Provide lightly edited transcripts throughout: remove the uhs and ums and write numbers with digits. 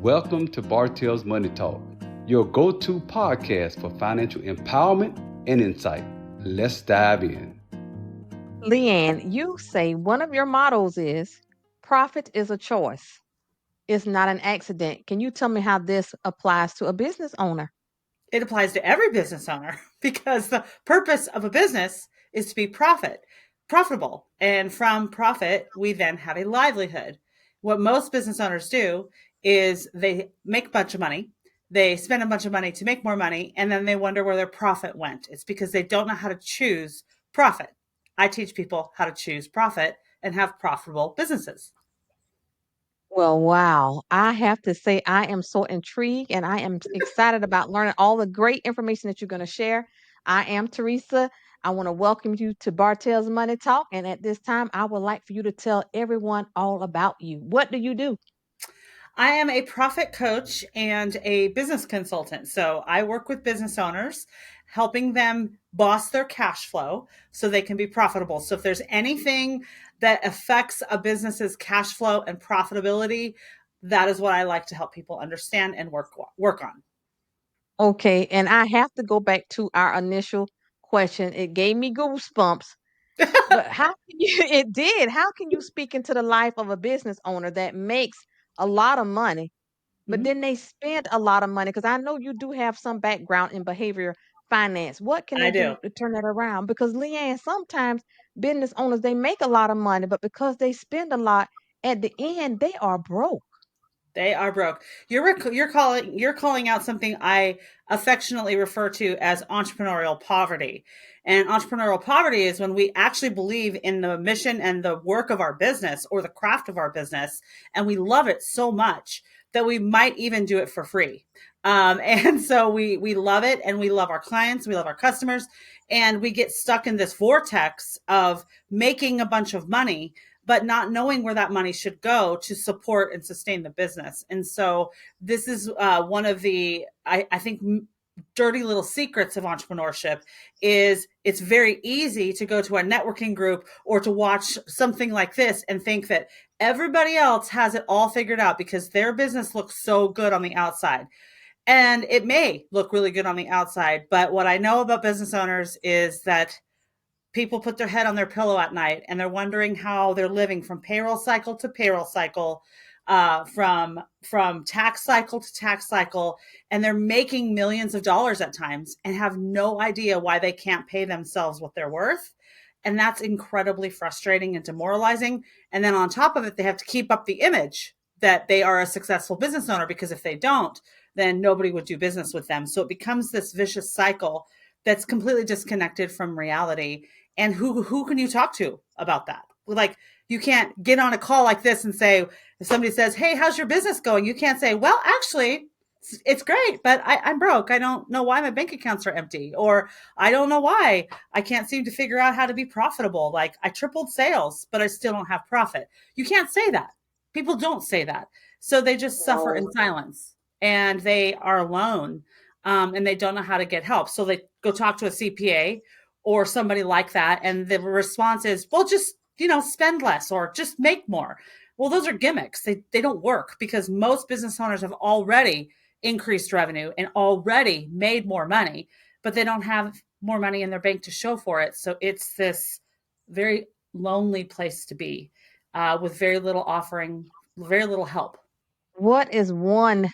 welcome to Bartelle's Money Talk, your go-to podcast for financial empowerment and insight. Let's dive in. Leanne, you say one of your mottos is profit is a choice. It's not an accident. Can you tell me how this applies to a business owner? It applies to every business owner because the purpose of a business is to be profitable. And from profit, we then have a livelihood. What most business owners do is they make a bunch of money, they spend a bunch of money to make more money, and then they wonder where their profit went. It's because they don't know how to choose profit. I teach people how to choose profit and have profitable businesses. Well, wow. I have to say, I am so intrigued and I am excited about learning all the great information that you're going to share. I am Theresa. I want to welcome you to Bartelle's Money Talk. And at this time, I would like for you to tell everyone all about you. What do you do? I am a profit coach and a business consultant. So I work with business owners, helping them boss their cash flow so they can be profitable. So if there's anything that affects a business's cash flow and profitability, that is what I like to help people understand and work on. Okay. And I have to go back to our initial question. It gave me goosebumps. But how can you it did. How can you speak into the life of a business owner that makes a lot of money, but Mhm. then they spend a lot of money? Because I know you do have some background in behavior finance. What can I they do. do to turn that around? Because Leanne, sometimes business owners they make a lot of money, but because they spend a lot, at the end they are broke. They are broke. You're calling out something I affectionately refer to as entrepreneurial poverty. And entrepreneurial poverty is when we actually believe in the mission and the work of our business or the craft of our business, and we love it so much that we might even do it for free. And so we love it, and we love our clients, we love our customers, and we get stuck in this vortex of making a bunch of money but not knowing where that money should go to support and sustain the business. And so this is one of the, I think, dirty little secrets of entrepreneurship is it's very easy to go to a networking group or to watch something like this and think that everybody else has it all figured out because their business looks so good on the outside. And it may look really good on the outside, but what I know about business owners is that people put their head on their pillow at night and they're wondering how they're living from payroll cycle to payroll cycle, from tax cycle to tax cycle, and they're making millions of dollars at times and have no idea why they can't pay themselves what they're worth. And that's incredibly frustrating and demoralizing. And then on top of it, they have to keep up the image that they are a successful business owner, because if they don't, then nobody would do business with them. So it becomes this vicious cycle that's completely disconnected from reality. And who can you talk to about that? Like, you can't get on a call like this and say, if somebody says, hey, how's your business going? You can't say, well, actually, it's great, but I'm broke. I don't know why my bank accounts are empty, or I don't know why I can't seem to figure out how to be profitable. Like, I tripled sales, but I still don't have profit. You can't say that. People don't say that. So they just suffer No. in silence, and they are alone, and they don't know how to get help. So they go talk to a CPA or somebody like that. And the response is, well, just, spend less or just make more. Well, those are gimmicks. They don't work, because most business owners have already increased revenue and already made more money, but they don't have more money in their bank to show for it. So it's this very lonely place to be, with very little offering, very little help. What is one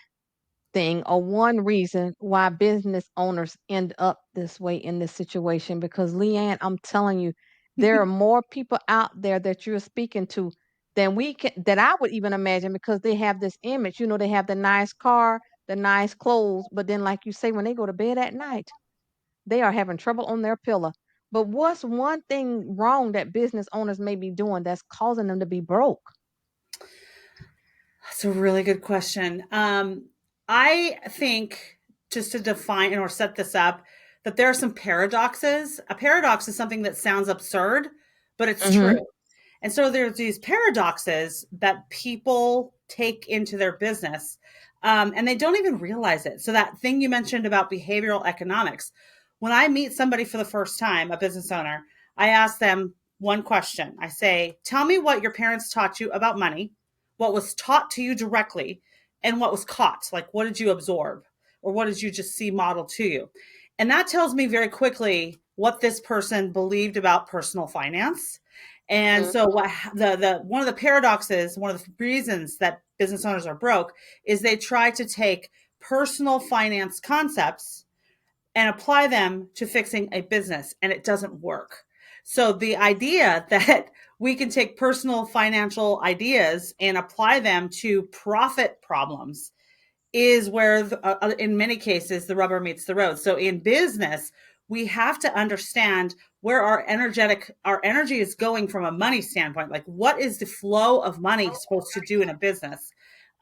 thing or one reason why business owners end up this way in this situation? Because Leanne, I'm telling you, there are more people out there that you're speaking to than we can that I would even imagine, because they have this image. They have the nice car, the nice clothes, but then like you say, when they go to bed at night, they are having trouble on their pillow. But what's one thing wrong that business owners may be doing that's causing them to be broke? That's a really good question. I think, just to define or set this up, that there are some paradoxes. A paradox is something that sounds absurd, but it's Mm-hmm. true. And so there's these paradoxes that people take into their business, and they don't even realize it. So that thing you mentioned about behavioral economics, when I meet somebody for the first time, a business owner, I ask them one question. I say, tell me what your parents taught you about money, what was taught to you directly, and what was caught. Like, what did you absorb, or what did you just see modeled to you? And that tells me very quickly what this person believed about personal finance. And Mhm. so what the one of the paradoxes, one of the reasons that business owners are broke is they try to take personal finance concepts and apply them to fixing a business, and it doesn't work. So the idea that we can take personal financial ideas and apply them to profit problems is where, in many cases, the rubber meets the road. So in business, we have to understand where our energy is going from a money standpoint. Like, what is the flow of money supposed to do in a business?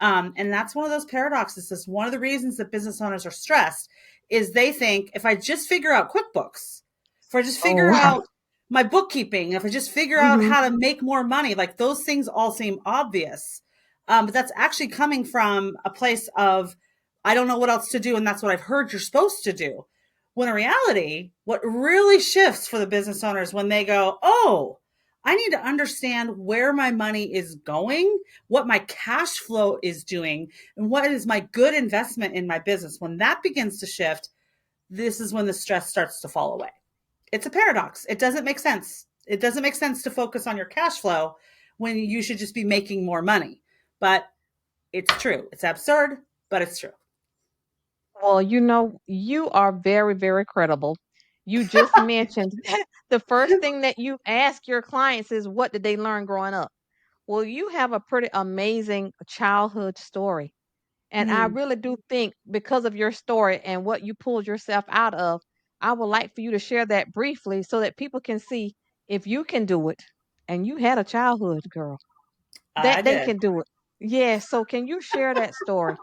And that's one of those paradoxes. Is one of the reasons that business owners are stressed is they think, if I just figure out QuickBooks, if I just Oh, figure wow. out my bookkeeping, if I just figure out Mhm. how to make more money, like those things all seem obvious. But that's actually coming from a place of, I don't know what else to do, and that's what I've heard you're supposed to do. When in reality, what really shifts for the business owners when they go, oh, I need to understand where my money is going, what my cash flow is doing, and what is my good investment in my business. When that begins to shift, this is when the stress starts to fall away. It's a paradox. It doesn't make sense. It doesn't make sense to focus on your cash flow when you should just be making more money. But it's true. It's absurd, but it's true. Well, you are very, very credible. You just mentioned the first thing that you ask your clients is, what did they learn growing up? Well, you have a pretty amazing childhood story. And I Mm, really do think, because of your story and what you pulled yourself out of, I would like for you to share that briefly so that people can see, if you can do it, and you had a childhood, girl, I that they did. can do it. Yeah. So can you share that story?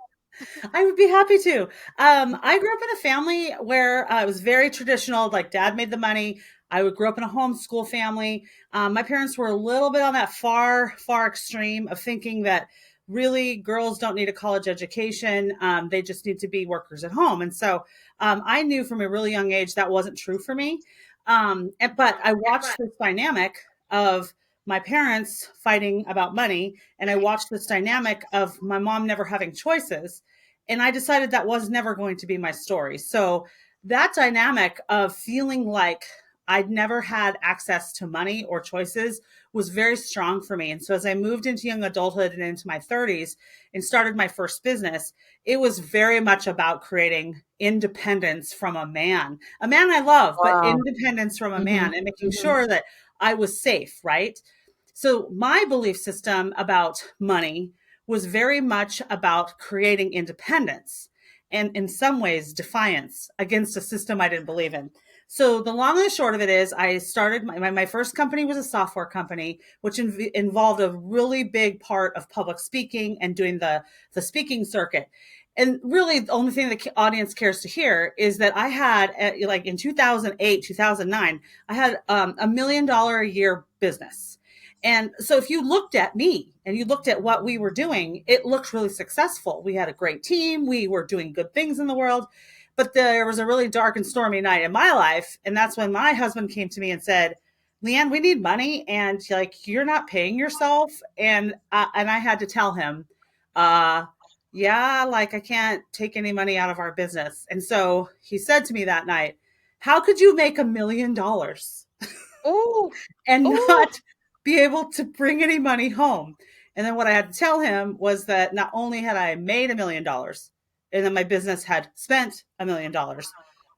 I would be happy to. I grew up in a family where it was very traditional. Like, dad made the money. Grew up in a homeschool family. My parents were a little bit on that far extreme of thinking that really girls don't need a college education. They just need to be workers at home. And so I knew from a really young age that wasn't true for me. But I watched this dynamic of my parents fighting about money, and I watched this dynamic of my mom never having choices, and I decided that was never going to be my story. So that dynamic of feeling like I'd never had access to money or choices was very strong for me. And so as I moved into young adulthood and into my 30s and started my first business, it was very much about creating independence from a man I love, but Wow. independence from a Mhm. man, and making Mhm. sure that I was safe, right? So my belief system about money was very much about creating independence and, in some ways, defiance against a system I didn't believe in. So the long and the short of it is, I started my first company was a software company, which involved a really big part of public speaking and doing the speaking circuit. And really, the only thing the audience cares to hear is that I had, like in 2008, 2009, I had $1 million a year business. And so if you looked at me and you looked at what we were doing, it looked really successful. We had a great team. We were doing good things in the world. But there was a really dark and stormy night in my life. And that's when my husband came to me and said, Leanne, we need money. And like, you're not paying yourself. And I had to tell him, uh, yeah, like I can't take any money out of our business. And so he said to me that night, how could you make $1 million Ooh. and Ooh. not be able to bring any money home? And then what I had to tell him was that not only had I made $1 million, and then my business had spent $1 million,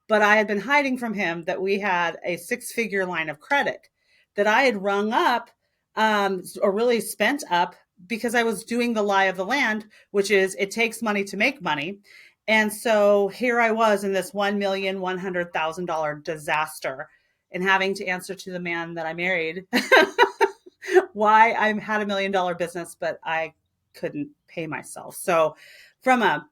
but I had been hiding from him that we had a six-figure line of credit that I had rung up, or really spent up, because I was doing the lie of the land, which is it takes money to make money. And so here I was in this $1,100,000 disaster, and having to answer to the man that I married why I had $1 million business, but I couldn't pay myself. So from a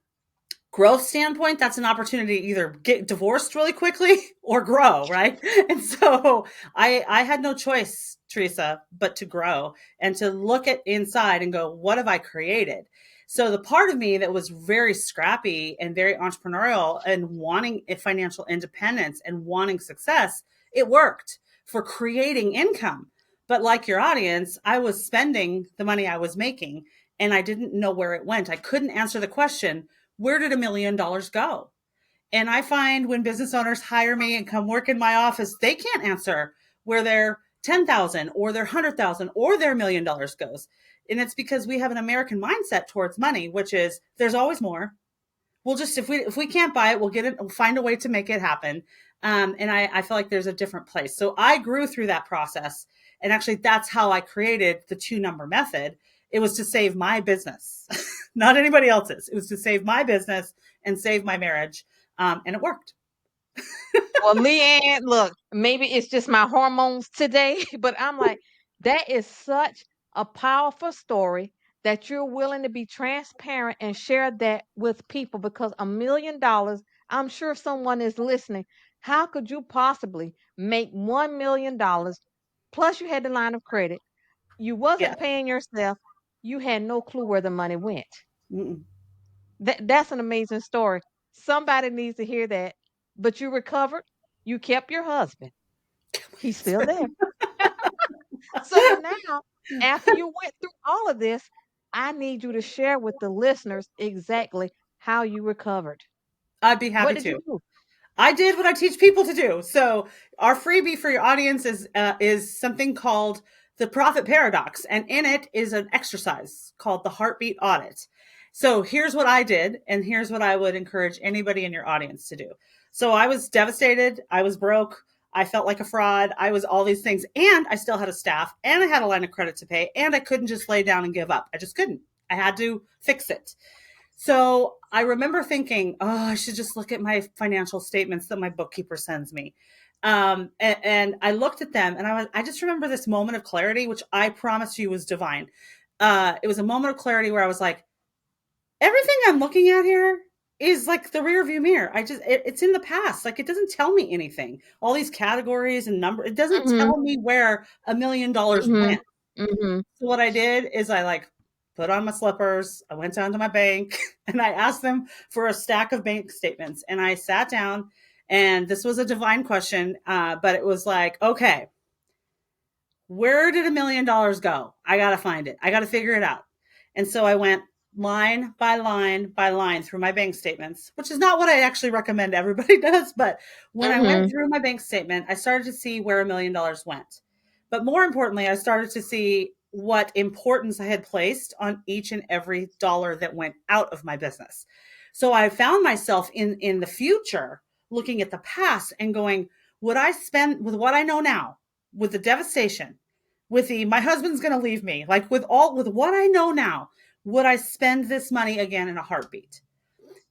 growth standpoint, that's an opportunity to either get divorced really quickly or grow, right? And so I had no choice, Theresa, but to grow and to look at inside and go, what have I created? So the part of me that was very scrappy and very entrepreneurial and wanting financial independence and wanting success, it worked for creating income. But like your audience, I was spending the money I was making, and I didn't know where it went. I couldn't answer the question, where did $1 million go? And I find when business owners hire me and come work in my office, they can't answer where their 10,000 or their 100,000 or their $1 million goes. And it's because we have an American mindset towards money, which is there's always more. We'll just, if we can't buy it, we'll get it, we'll find a way to make it happen. And I feel like there's a different place. So I grew through that process. And actually that's how I created the 2-number method. It was to save my business, not anybody else's. It was to save my business and save my marriage. And it worked. Well, Leanne, look, maybe it's just my hormones today, but I'm like, that is such a powerful story that you're willing to be transparent and share that with people because $1 million, I'm sure someone is listening. How could you possibly make $1 million plus you had the line of credit? You Yeah. wasn't paying yourself. You had no clue where the money went. Mm-mm. That's an amazing story. Somebody needs to hear that. But you recovered. You kept your husband. He's still there. So now, after you went through all of this, I need you to share with the listeners exactly how you recovered. I'd be What happy did you to. do? I did what I teach people to do. So our freebie for your audience is something called the profit paradox, and in it is an exercise called the heartbeat audit. So here's what I did, and here's what I would encourage anybody in your audience to do. So I was devastated. I was broke. I felt like a fraud. I was all these things, and I still had a staff, and I had a line of credit to pay, and I couldn't just lay down and give up. I just couldn't. I had to fix it. So I remember thinking, oh, I should just look at my financial statements that my bookkeeper sends me. And I looked at them and I just remember this moment of clarity, which I promise you was divine. It was a moment of clarity where I was like, everything I'm looking at here is like the rear view mirror. It's in the past. Like, it doesn't tell me anything. All these categories and numbers, it doesn't Mm-hmm. tell me where $1 million Mm-hmm. went. Mm-hmm. So what I did is I like put on my slippers. I went down to my bank and I asked them for a stack of bank statements. And I sat down, and this was a divine question, but it was like, okay, where did $1 million go? I got to find it. I got to figure it out. And so I went line by line by line through my bank statements, which is not what I actually recommend everybody does. But when I went Mm-hmm. through my bank statement, I started to see where $1 million went. But more importantly, I started to see what importance I had placed on each and every dollar that went out of my business. So I found myself in the future looking at the past and going, would I spend with what I know now, with the devastation, with the my husband's going to leave me, like with what I know now, would I spend this money again in a heartbeat?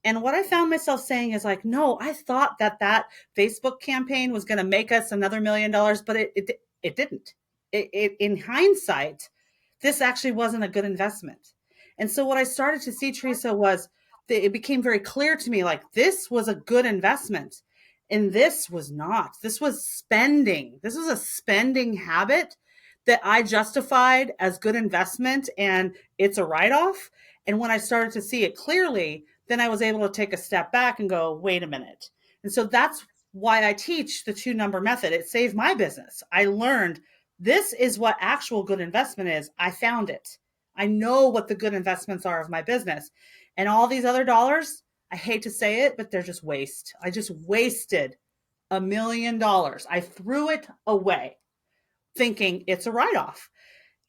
And what I found myself saying is like, no, I thought that Facebook campaign was going to make us another $1 million, but it didn't. In hindsight, this actually wasn't a good investment. And so what I started to see, Theresa, was that it became very clear to me, like, this was a good investment and this was not. This was spending. This was a spending habit that I justified as good investment, and it's a write-off. And when I started to see it clearly, then I was able to take a step back and go, wait a minute. And so that's why I teach the 2-number method. It saved my business. I learned this is what actual good investment is. I found it. I know what the good investments are of my business. And all these other dollars, I hate to say it, but they're just waste. I just wasted $1 million. I threw it away thinking it's a write-off.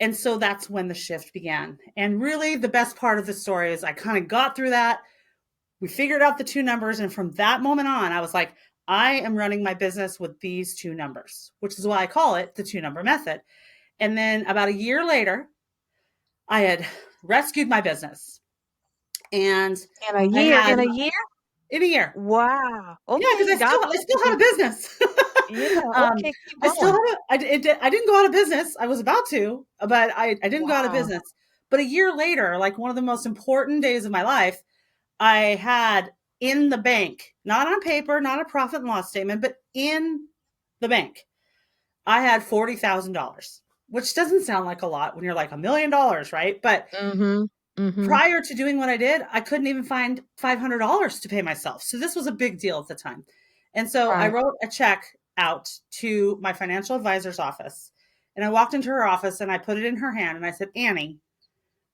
And so that's when the shift began. And really the best part of the story is I kind of got through that. We figured out the 2 numbers. And from that moment on, I was like, I am running my business with these 2 numbers, which is why I call it the 2-number method. And then about a year later, I had rescued my business. And In a I year, had in a year? in a year. Wow. Yeah, because Okay. God I bless still had you. a business. Yeah. um, Okay. Keep I still going. had I didn't go out of business. I was about to, but I didn't go out of Wow. business. But a year later, like one of the most important days of my life, I had in the bank, not on paper, not a profit and loss statement, but in the bank, I had $40,000, which doesn't sound like a lot when you're like $1 million, right? But Mm-hmm. Mm-hmm. prior to doing what I did, I couldn't even find $500 to pay myself. So this was a big deal at the time. And so I Right. wrote a check out to my financial advisor's office. And I walked into her office and I put it in her hand and I said, Annie,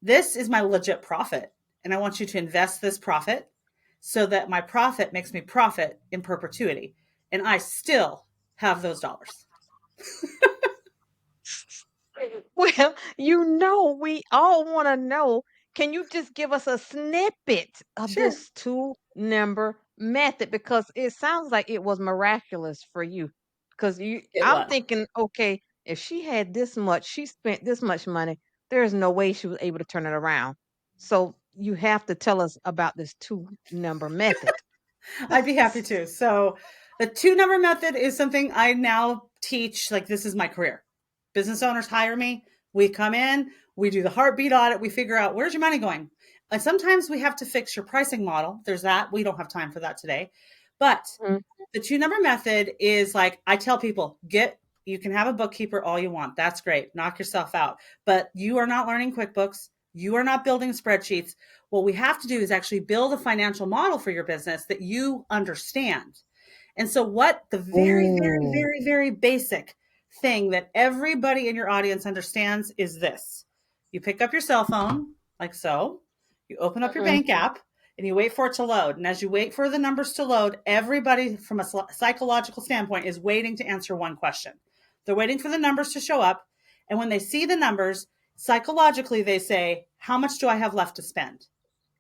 this is my legit profit. And I want you to invest this profit so that my profit makes me profit in perpetuity. And I still have those dollars. Well, we all want to know. Can you just give us a snippet of Sure. this two-number method? Because it sounds like it was miraculous for you. Because It I'm was. thinking, okay, if she had this much, she spent this much money, there is no way she was able to turn it around. So you have to tell us about this two-number method. I'd be happy to. So the 2-number method is something I now teach. Like, this is my career. Business owners hire me. We come in, we do the heartbeat audit. We figure out, where's your money going? And sometimes we have to fix your pricing model. There's that. We don't have time for that today. But Mhm. the 2-number method is like, I tell people, you can have a bookkeeper all you want. That's great. Knock yourself out. But you are not learning QuickBooks. You are not building spreadsheets. What we have to do is actually build a financial model for your business that you understand. And so what the very, very, Ooh. very, very basic thing that everybody in your audience understands is this. You pick up your cell phone, like so. You open up your Mhm. bank app and you wait for it to load. And as you wait for the numbers to load, everybody from a psychological standpoint is waiting to answer one question. They're waiting for the numbers to show up. And when they see the numbers, psychologically, they say, how much do I have left to spend?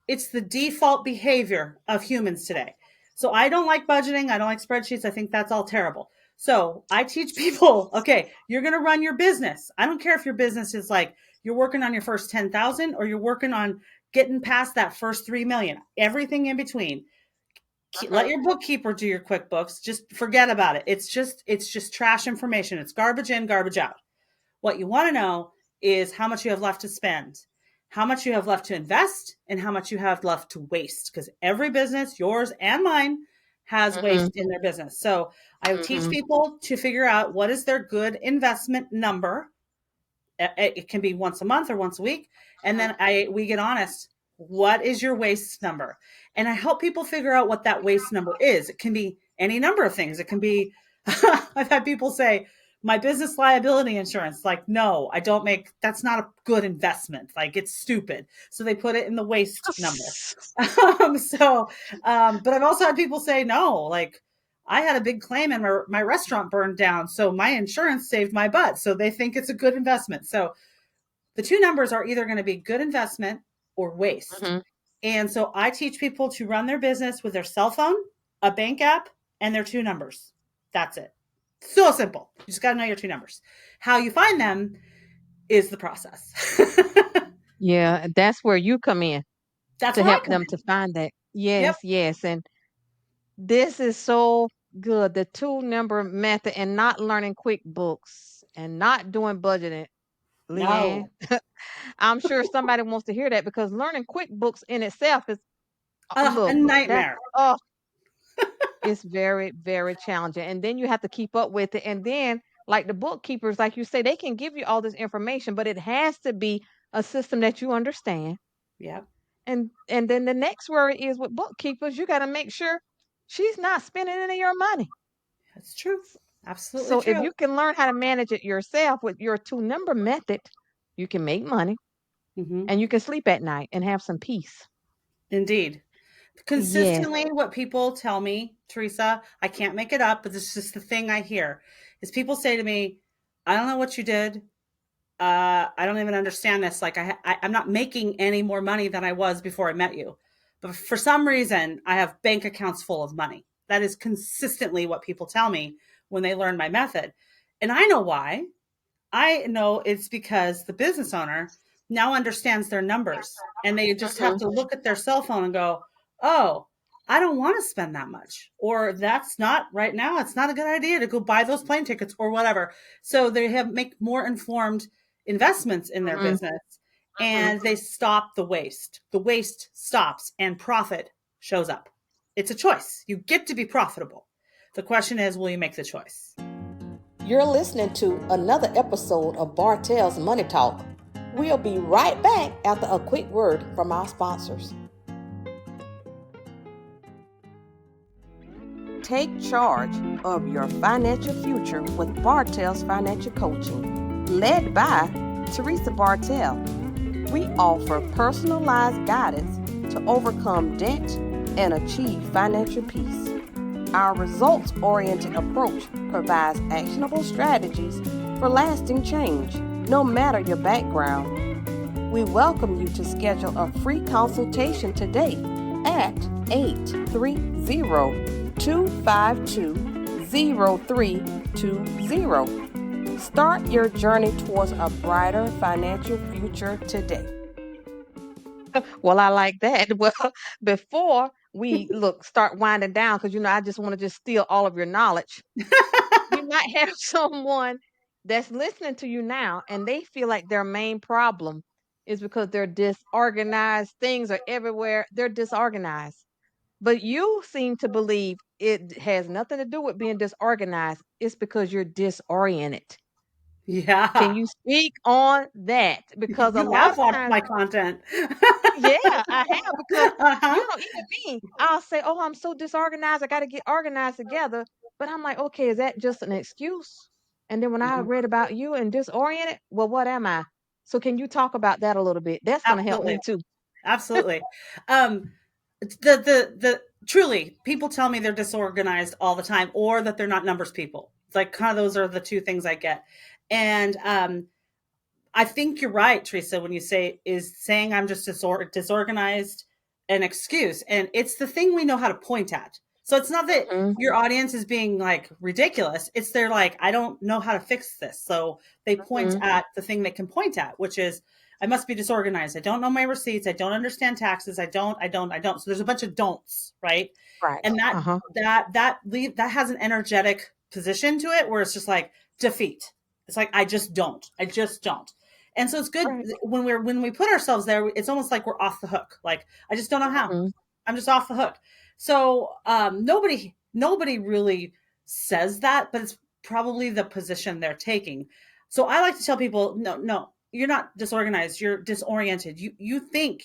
It's the default behavior of humans today. So I don't like budgeting. I don't like spreadsheets. I think that's all terrible. So I teach people, okay, you're going to run your business. I don't care if your business is like you're working on your first 10,000 or you're working on getting past that first 3 million, everything in between. Let your bookkeeper do your QuickBooks. Just forget about it. It's just trash information. It's garbage in, garbage out. What you want to know is how much you have left to spend, how much you have left to invest, and how much you have left to waste. Because every business, yours and mine, has Mhm. waste in their business. So I would teach Mhm. people to figure out what is their good investment number. It can be once a month or once a week. And then we get honest. What is your waste number? And I help people figure out what that waste number is. It can be any number of things. It can be, I've had people say, my business liability insurance. Like, no, that's not a good investment. Like, it's stupid. So they put it in the waste number. But I've also had people say, no, like, I had a big claim and my restaurant burned down. So my insurance saved my butt. So they think it's a good investment. So the two numbers are either going to be good investment or waste. Mhm. And so I teach people to run their business with their cell phone, a bank app, and their two numbers. That's it. So simple. You just got to know your two numbers. How you find them is the process. Yeah, that's where you come in That's to where I help come them in. to find that. Yep. Yes, yes. And this is so good. The two-number method and not learning QuickBooks and not doing budgeting, Leanne. No. I'm sure somebody wants to hear that because learning QuickBooks in itself is A look, that nightmare. oh, it's very, very challenging. And then you have to keep up with it. And then, like the bookkeepers, like you say, they can give you all this information, but it has to be a system that you understand. Yep. And then the next worry is with bookkeepers, you got to make sure she's not spending any of your money. That's true. Absolutely So if true. you can learn how to manage it yourself with your two-number method, you can make money Mm-hmm. and you can sleep at night and have some peace. Indeed. Yes. Consistently, what people tell me, Theresa, I can't make it up, but this is just the thing I hear, is people say to me, I don't know what you did. I don't even understand this. Like, I'm not making any more money than I was before I met you. But for some reason, I have bank accounts full of money. That is consistently what people tell me when they learn my method. And I know why. I know it's because the business owner now understands their numbers and they just have Mhm. to look at their cell phone and go, oh, I don't want to spend that much. Or that's not right now. It's not a good idea to go buy those plane tickets or whatever. So they make more informed investments in their Mhm. business Mhm. and they stop the waste. The waste stops and profit shows up. It's a choice. You get to be profitable. The question is, will you make the choice? You're listening to another episode of Bartelle's Money Talk. We'll be right back after a quick word from our sponsors. Take charge of your financial future with Bartelle's Financial Coaching, led by Theresa Bartelle. We offer personalized guidance to overcome debt and achieve financial peace. Our results-oriented approach provides actionable strategies for lasting change, no matter your background. We welcome you to schedule a free consultation today at 830-252-0320. Start your journey towards a brighter financial future today. Well, I like that. Well, before we start winding down, because I just want to just steal all of your knowledge. You might have someone that's listening to you now, and they feel like their main problem is because they're disorganized. Things are everywhere. They're disorganized. But you seem to believe it has nothing to do with being disorganized. It's because you're disoriented. Yeah. Can you speak on that? Because a You lot have of watched times, my content. yeah, I have, because Uh-huh. even me, I'll say, "Oh, I'm so disorganized. I got to get organized together." But I'm like, "Okay, is that just an excuse?" And then when I Mhm. read about you and disoriented, well, what am I? So can you talk about that a little bit? That's going to help me Absolutely. too. Absolutely. Um, the truly, people tell me they're disorganized all the time, or that they're not numbers people. It's like kind of those are the two things I get. And I think you're right, Theresa, when you say is saying I'm just disorganized an excuse. And it's the thing we know how to point at. So it's not that Mhm, your audience is being like ridiculous. It's they're like, I don't know how to fix this. So they point mhm, at the thing they can point at, which is I must be disorganized. I don't know my receipts. I don't understand taxes. I don't. So there's a bunch of don'ts, right? right. And that Uh-huh. that has an energetic position to it where it's just like defeat. It's like I just don't. I just don't. And so it's good Right. when we put ourselves there, it's almost like we're off the hook. Like I just don't know how. Mhm, I'm just off the hook. So nobody really says that, but it's probably the position they're taking. So I like to tell people, no, you're not disorganized. You're disoriented. You think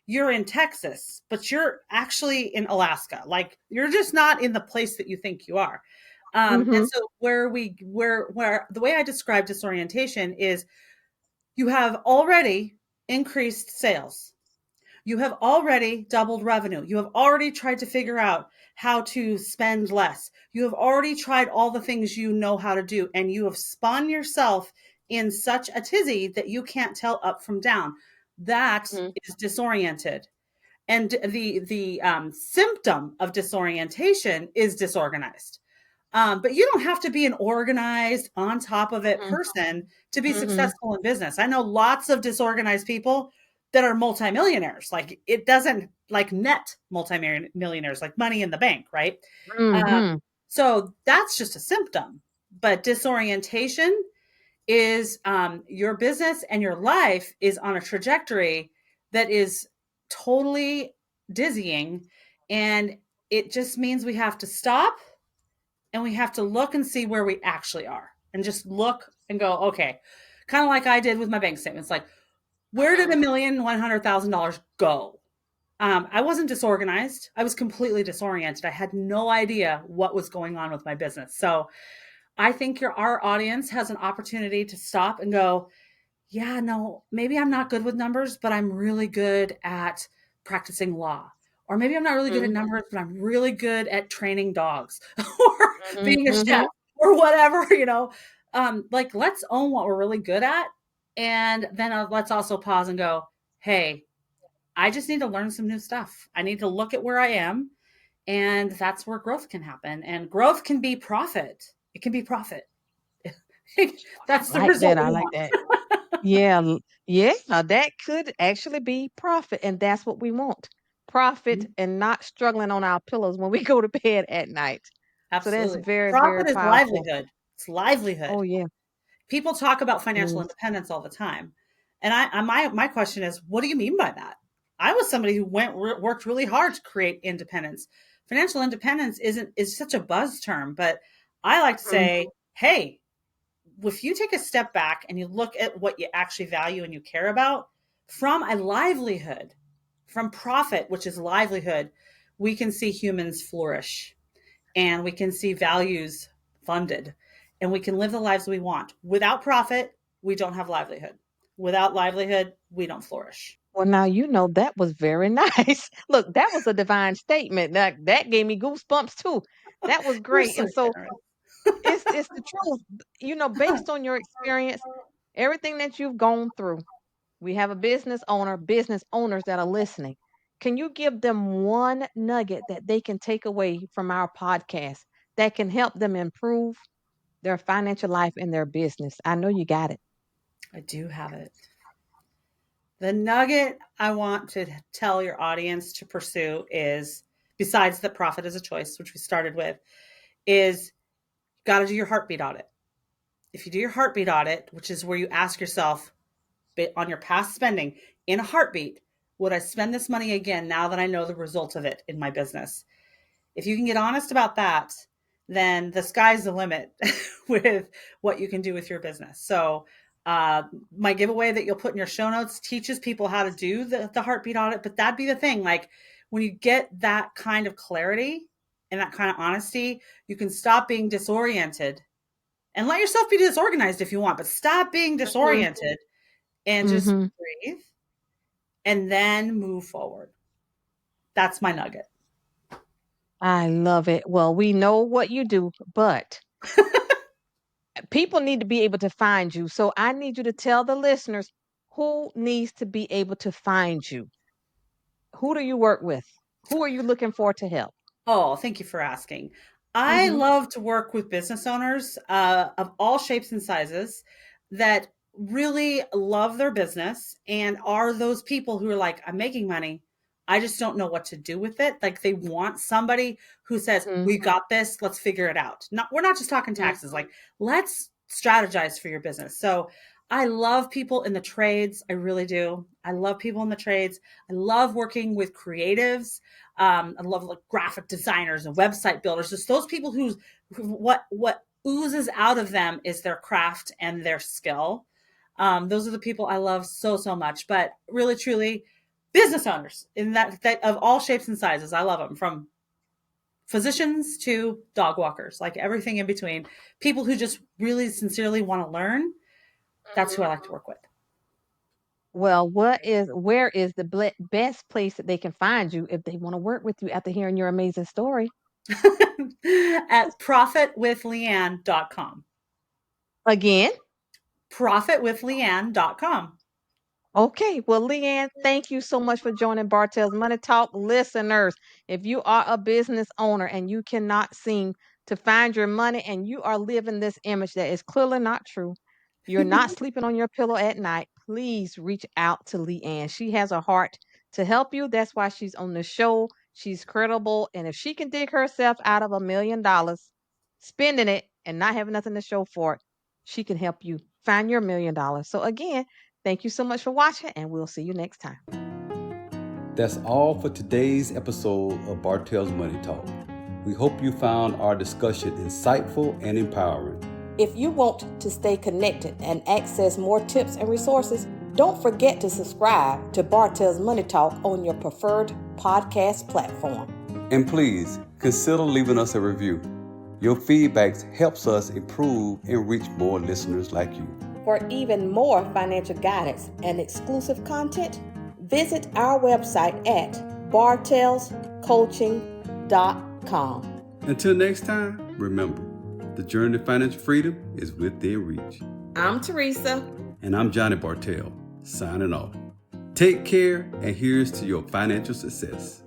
you're in Texas, but you're actually in Alaska. Like you're just not in the place that you think you are. And mhm, so where the way I describe disorientation is you have already increased sales. You have already doubled revenue. You have already tried to figure out how to spend less. You have already tried all the things you know how to do, and you have spun yourself in such a tizzy that you can't tell up from down. That mhm, is disoriented. And the symptom of disorientation is disorganized. But you don't have to be an organized, on top of it mhm, person to be mhm, successful in business. I know lots of disorganized people that are multimillionaires. Like it doesn't like net multimillionaires, like money in the bank, right? mhm, So that's just a symptom. But disorientation is your business and your life is on a trajectory that is totally dizzying. And it just means we have to stop and we have to look and see where we actually are and just look and go, okay, kind of like I did with my bank statements. Like, where did mhm. $1,100,000 go? I wasn't disorganized. I was completely disoriented. I had no idea what was going on with my business. So I think our audience has an opportunity to stop and go, yeah, no, maybe I'm not good with numbers, but I'm really good at practicing law. Or maybe I'm not really good at Mhm, numbers, but I'm really good at training dogs or mhm, being a chef mhm. or whatever. Like let's own what we're really good at. And then let's also pause and go, hey, I just need to learn some new stuff. I need to look at where I am. And that's where growth can happen. And growth can be profit. It can be profit. That's I the like that. result I we like want. that. Yeah, yeah, that could actually be profit, and that's what we want. Profit and not struggling on our pillows when we go to bed at night. So that's Absolutely. very, very Profit is powerful. livelihood. It's livelihood. Oh yeah, People talk about it financial is. independence all the time. And my question is, what do you mean by that? I was somebody who worked really hard to create independence. Financial independence is such a buzz term, but I like to Mhm, say, hey, if you take a step back and you look at what you actually value and you care about from a livelihood, from profit, which is livelihood, we can see humans flourish and we can see values funded and we can live the lives we want. Without profit, we don't have livelihood. Without livelihood, we don't flourish. Well, now you know that was very nice. Look, that was a divine statement. That gave me goosebumps too. That was You're great. so And so generous. it's the truth. You know, based on your experience, everything that you've gone through. We have a business owners that are listening. Can you give them one nugget that they can take away from our podcast that can help them improve their financial life and their business? I know you got it. I do have it. The nugget I want to tell your audience to pursue is, besides the profit as a choice, which we started with, is got to do your heartbeat audit. If you do your heartbeat audit, which is where you ask yourself on your past spending in a heartbeat, would I spend this money again now that I know the result of it in my business? If you can get honest about that, then the sky's the limit with what you can do with your business. So my giveaway that you'll put in your show notes teaches people how to do the heartbeat audit, but that'd be the thing. Like when you get that kind of clarity and that kind of honesty, you can stop being disoriented and let yourself be disorganized if you want, but stop being disoriented and just Mm-hmm. breathe and then move forward. That's my nugget. I love it. Well, we know what you do, but people need to be able to find you. So I need you to tell the listeners who needs to be able to find you. Who do you work with? Who are you looking for to help? Oh, thank you for asking. I Mm-hmm. love to work with business owners of all shapes and sizes that really love their business and are those people who are like, I'm making money. I just don't know what to do with it. Like they want somebody who says, Mm-hmm. we got this, let's figure it out. We're not just talking taxes, like let's strategize for your business. So I love people in the trades. I really do. I love people in the trades. I love working with creatives. I love like graphic designers and website builders. Just those people who what oozes out of them is their craft and their skill. Those are the people I love so much. But really, truly, business owners in that of all shapes and sizes. I love them, from physicians to dog walkers, like everything in between. People who just really sincerely want to learn. That's who I like to work with. Well, where is the best place that they can find you if they want to work with you after hearing your amazing story? At profitwithleanne.com. Again? Profitwithleanne.com. Okay. Well, Leanne, thank you so much for joining Bartelle's Money Talk. Listeners, if you are a business owner and you cannot seem to find your money and you are living this image that is clearly not true, you're not sleeping on your pillow at night, please reach out to Leanne. She has a heart to help you. That's why she's on the show. She's credible. And if she can dig herself out of $1 million, spending it and not having nothing to show for it, she can help you find your $1 million. So, again, thank you so much for watching, and we'll see you next time. That's all for today's episode of Bartelle's Money Talk. We hope you found our discussion insightful and empowering. If you want to stay connected and access more tips and resources, don't forget to subscribe to Bartelle's Money Talk on your preferred podcast platform. And please consider leaving us a review. Your feedback helps us improve and reach more listeners like you. For even more financial guidance and exclusive content, visit our website at bartellscoaching.com. Until next time, remember, the journey to financial freedom is within reach. I'm Theresa. And I'm Johnny Bartelle, signing off. Take care, and here's to your financial success.